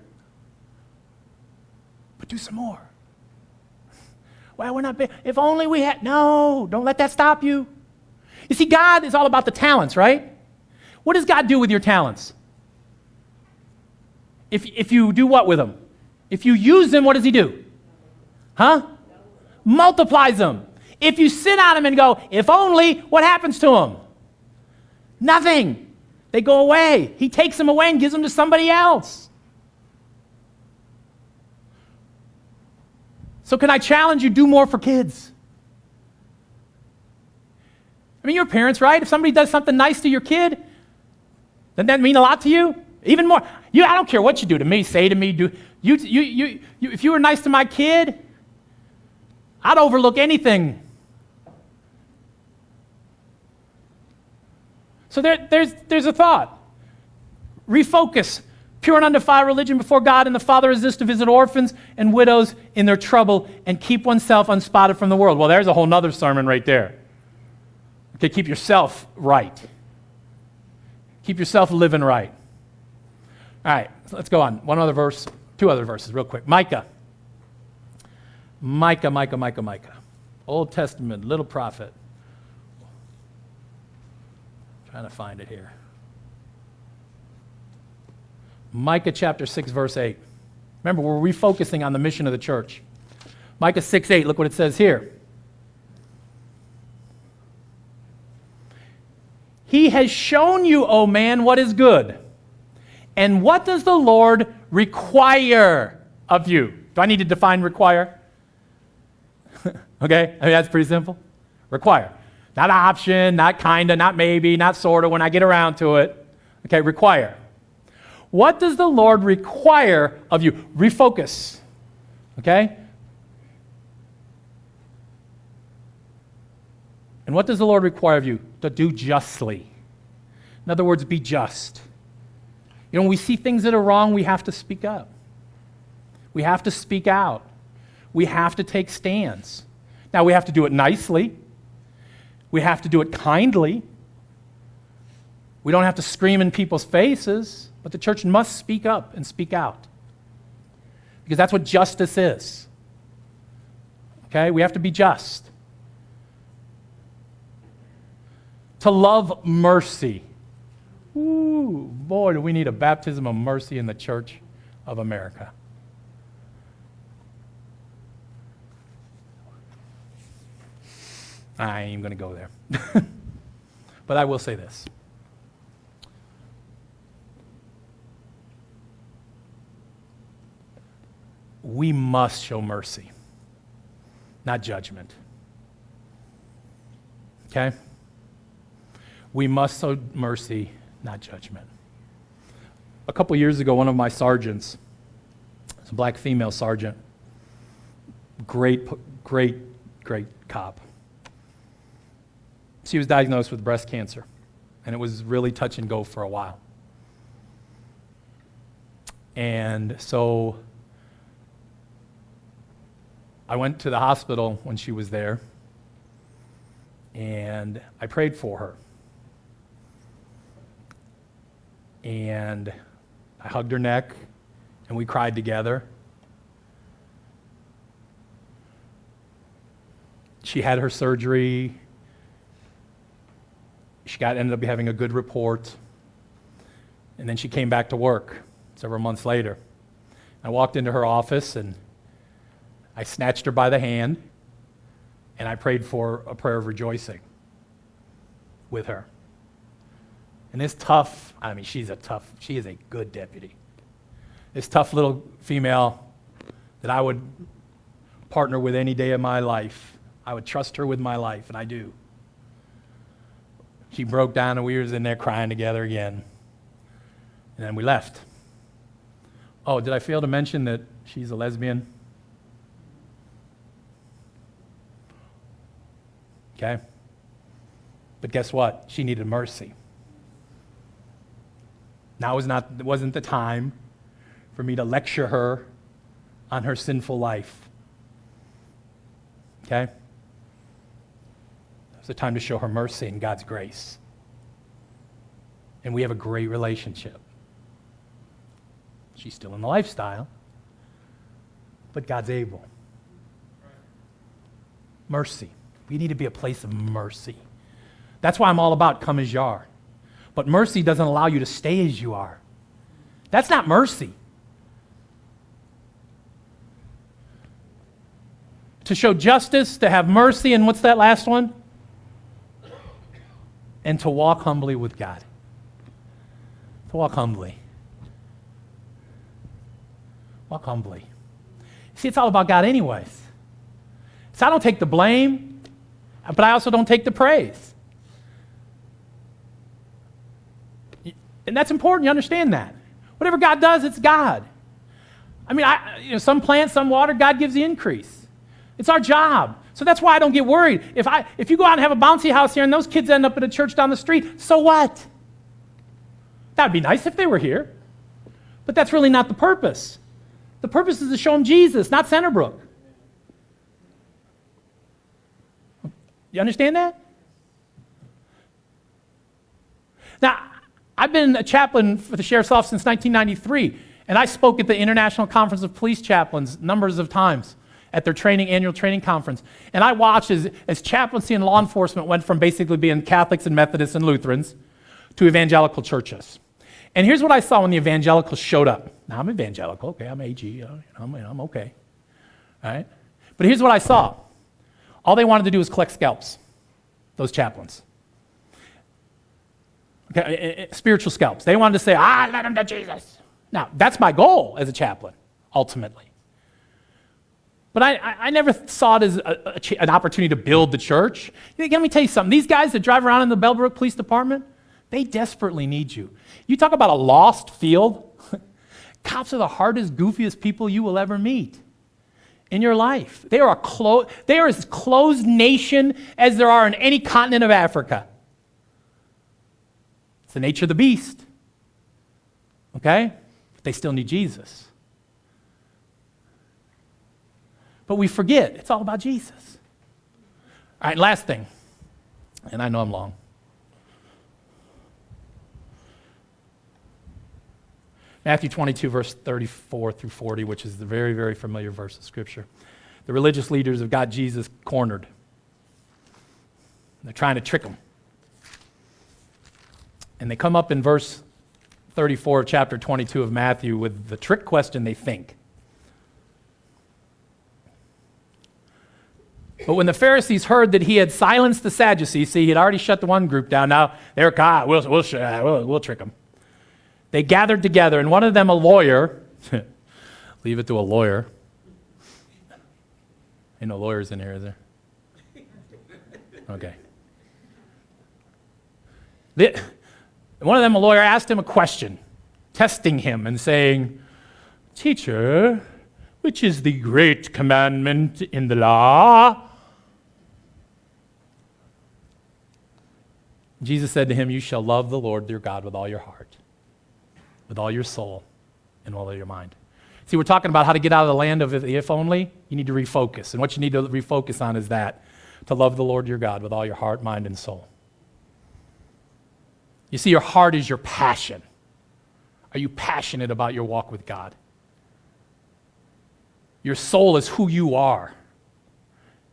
but do some more. Well, we're not big. If only we had. No, don't let that stop you. You see, God is all about the talents, right? What does God do with your talents? If you do what with them? If you use them, what does he do? Huh? Multiplies them. If you sit on them and go, if only, what happens to them? Nothing. They go away. He takes them away and gives them to somebody else. So can I challenge you, do more for kids? I mean, you're parents, right? If somebody does something nice to your kid, doesn't that mean a lot to you? Even more. I don't care what you do to me, say to me, if you were nice to my kid, I'd overlook anything. So there's a thought. Refocus. Pure and undefiled religion before God and the Father is this, to visit orphans and widows in their trouble and keep oneself unspotted from the world. Well, there's a whole nother sermon right there. Okay, keep yourself right. Keep yourself living right. All right, so let's go on. One other verse, two other verses real quick. Micah. Old Testament, little prophet. Trying to find it here. Micah chapter 6, verse 8. Remember, we're refocusing on the mission of the church. Micah 6:8, look what it says here. He has shown you, O man, what is good. And what does the Lord require of you? Do I need to define require? Okay, I mean, that's pretty simple. Require. Not option, not kinda, not maybe, not sorta, when I get around to it. Okay, require. What does the Lord require of you? Refocus. Okay? And what does the Lord require of you? To do justly. In other words, be just. You know, when we see things that are wrong, we have to speak up. We have to speak out. We have to take stands. Now, we have to do it nicely. We have to do it kindly. We don't have to scream in people's faces, but the church must speak up and speak out. Because that's what justice is. Okay? We have to be just. To love mercy. Ooh, boy, do we need a baptism of mercy in the Church of America. I ain't even going to go there. But I will say this. We must show mercy, not judgment. Okay? We must show mercy, not judgment. A couple years ago, one of my sergeants, a black female sergeant, great cop. She was diagnosed with breast cancer, and it was really touch and go for a while. And so I went to the hospital when she was there, and I prayed for her. And I hugged her neck, and we cried together. She had her surgery. She ended up having a good report. And then she came back to work several months later. I walked into her office, and I snatched her by the hand, and I prayed for a prayer of rejoicing with her. And this tough, I mean, she is a good deputy. This tough little female that I would partner with any day of my life. I would trust her with my life, and I do. She broke down, and we were in there crying together again. And then we left. Oh, did I fail to mention that she's a lesbian? Okay? But guess what? She needed mercy. Now it wasn't the time for me to lecture her on her sinful life. Okay? It was the time to show her mercy and God's grace. And we have a great relationship. She's still in the lifestyle, but God's able. Mercy. We need to be a place of mercy. That's why I'm all about come as you are. But mercy doesn't allow you to stay as you are. That's not mercy. To show justice, to have mercy, and what's that last one? And to walk humbly with God. To walk humbly. Walk humbly. See, it's all about God anyways. So I don't take the blame, but I also don't take the praise. And that's important, you understand that. Whatever God does, it's God. I mean, some plant, some water, God gives the increase. It's our job. So that's why I don't get worried. If you go out and have a bouncy house here and those kids end up at a church down the street, so what? That would be nice if they were here. But that's really not the purpose. The purpose is to show them Jesus, not Centerbrook. You understand that? Now, I've been a chaplain for the Sheriff's Office since 1993, and I spoke at the International Conference of Police Chaplains numbers of times at their annual training conference. And I watched as chaplaincy and law enforcement went from basically being Catholics and Methodists and Lutherans to evangelical churches. And here's what I saw when the evangelicals showed up. Now, I'm evangelical, okay, I'm AG, I'm okay, all right? But here's what I saw. All they wanted to do was collect scalps, those chaplains. Okay, spiritual scalps. They wanted to say, led them to Jesus. Now, that's my goal as a chaplain, ultimately. But I never saw it as an opportunity to build the church. Let me tell you something. These guys that drive around in the Bellbrook Police Department, they desperately need you. You talk about a lost field. Cops are the hardest, goofiest people you will ever meet in your life. They are as closed nation as there are in any continent of Africa. It's the nature of the beast. Okay? But they still need Jesus. But we forget, it's all about Jesus. All right, last thing, and I know I'm long. Matthew 22, verse 34 through 40, which is the very, very familiar verse of Scripture. The religious leaders have got Jesus cornered. They're trying to trick him. And they come up in verse 34 of chapter 22 of Matthew with the trick question they think. But when the Pharisees heard that he had silenced the Sadducees, see, he had already shut the one group down, now they're caught, we'll trick them. They gathered together, and one of them, a lawyer, leave it to a lawyer. Ain't no lawyers in here, is there? Okay. One of them, a lawyer, asked him a question, testing him and saying, "Teacher, which is the great commandment in the law?" Jesus said to him, "You shall love the Lord your God with all your heart, with all your soul, and all of your mind." See, we're talking about how to get out of the land of the if only. You need to refocus. And what you need to refocus on is that, to love the Lord your God with all your heart, mind, and soul. You see, your heart is your passion. Are you passionate about your walk with God? Your soul is who you are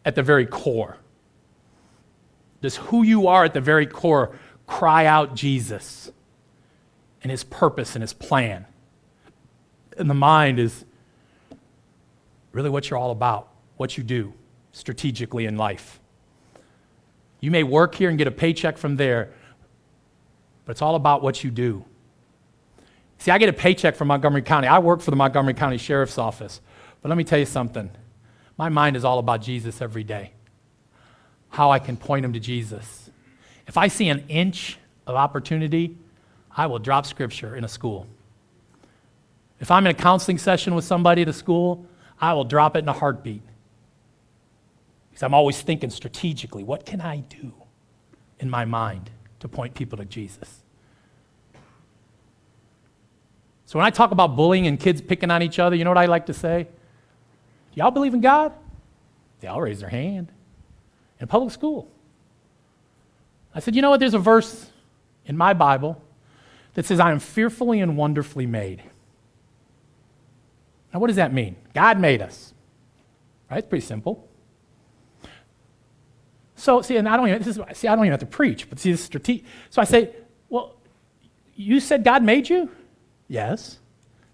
at the very core. Does who you are at the very core cry out Jesus and his purpose and his plan? And the mind is really what you're all about, what you do strategically in life. You may work here and get a paycheck from there, but it's all about what you do. See, I get a paycheck from Montgomery County. I work for the Montgomery County Sheriff's Office. But let me tell you something. My mind is all about Jesus every day. How I can point him to Jesus. If I see an inch of opportunity, I will drop Scripture in a school. If I'm in a counseling session with somebody at a school, I will drop it in a heartbeat. Because I'm always thinking strategically, what can I do in my mind to point people to Jesus? So when I talk about bullying and kids picking on each other, you know what I like to say? Do y'all believe in God? They all raise their hand. In public school. I said, you know what? There's a verse in my Bible that says, I am fearfully and wonderfully made. Now, what does that mean? God made us. Right? It's pretty simple. So, see, and I don't even have to preach, but see, this is strategic. So I say, well, you said God made you? Yes.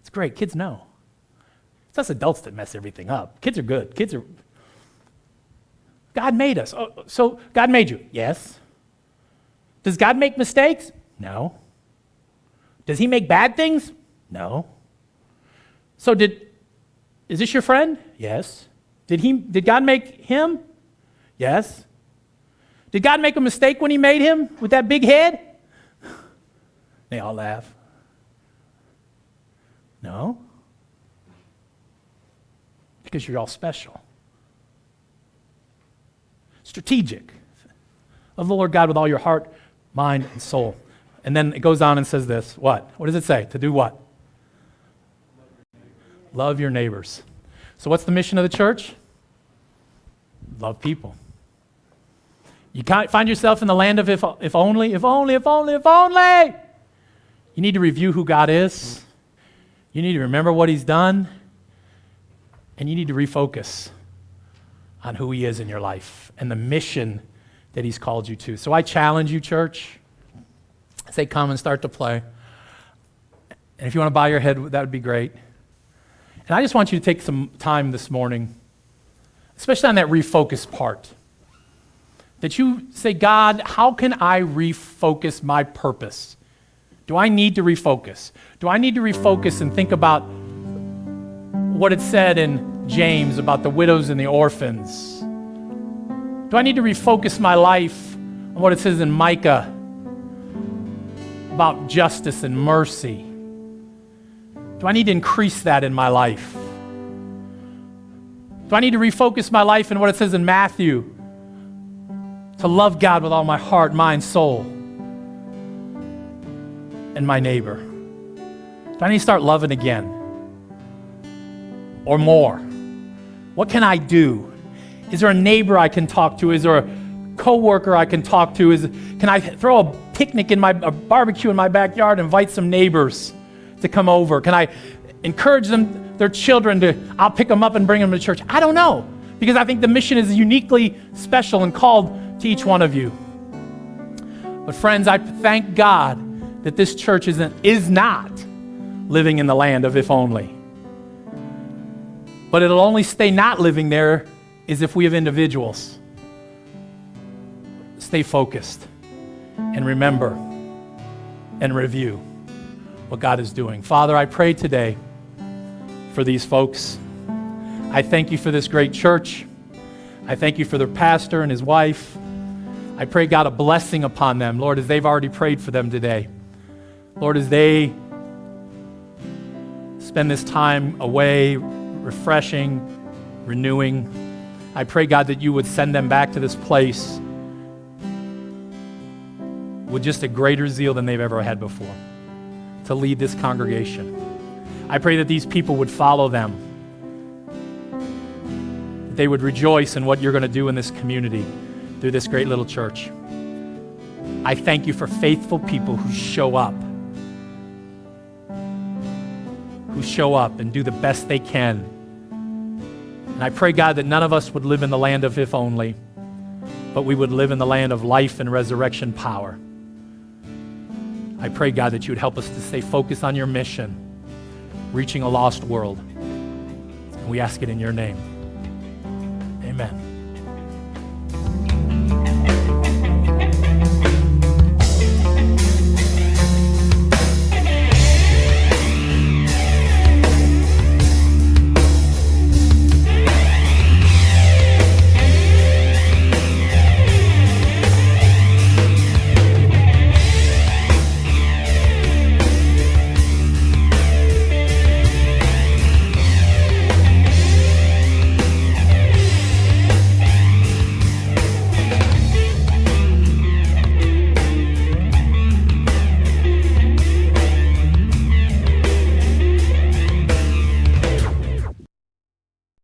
It's great. Kids know. It's us adults that mess everything up. Kids are good. God made us. Oh, so God made you? Yes. Does God make mistakes? No. Does he make bad things? No. So is this your friend? Yes. Did God make him? Yes. Did God make a mistake when he made him with that big head? They all laugh. No. Because you're all special. Strategic. Love the Lord God with all your heart, mind, and soul. And then it goes on and says this. What? What does it say? To do what? Love your neighbors. So what's the mission of the church? Love people. You can't find yourself in the land of if only. You need to review who God is. You need to remember what he's done. And you need to refocus on who he is in your life and the mission that he's called you to. So I challenge you, church. Say, come and start to play. And if you want to bow your head, that would be great. And I just want you to take some time this morning, especially on that refocus part, that you say, God, how can I refocus my purpose? Do I need to refocus? Do I need to refocus and think about what it said in James about the widows and the orphans? Do I need to refocus my life on what it says in Micah about justice and mercy? Do I need to increase that in my life? Do I need to refocus my life in what it says in Matthew? To love God with all my heart, mind, soul, and my neighbor. Do I need to start loving again? Or more? What can I do? Is there a neighbor I can talk to? Is there a coworker I can talk to? Can I throw a picnic a barbecue in my backyard and invite some neighbors to come over? Can I encourage them, their children I'll pick them up and bring them to church? I don't know, because I think the mission is uniquely special and called to each one of you. But friends, I thank God that this church is not living in the land of if only. But it'll only stay not living there is if we have individuals. Stay focused and remember and review what God is doing. Father, I pray today for these folks. I thank you for this great church. I thank you for their pastor and his wife. I pray, God, a blessing upon them, Lord, as they've already prayed for them today. Lord, as they spend this time away, refreshing, renewing, I pray, God, that you would send them back to this place with just a greater zeal than they've ever had before to lead this congregation. I pray that these people would follow them, that they would rejoice in what you're going to do in this community through this great little church. I thank you for faithful people who show up and do the best they can. And I pray, God, that none of us would live in the land of if only, but we would live in the land of life and resurrection power. I pray, God, that you would help us to stay focused on your mission, reaching a lost world. And we ask it in your name. Amen.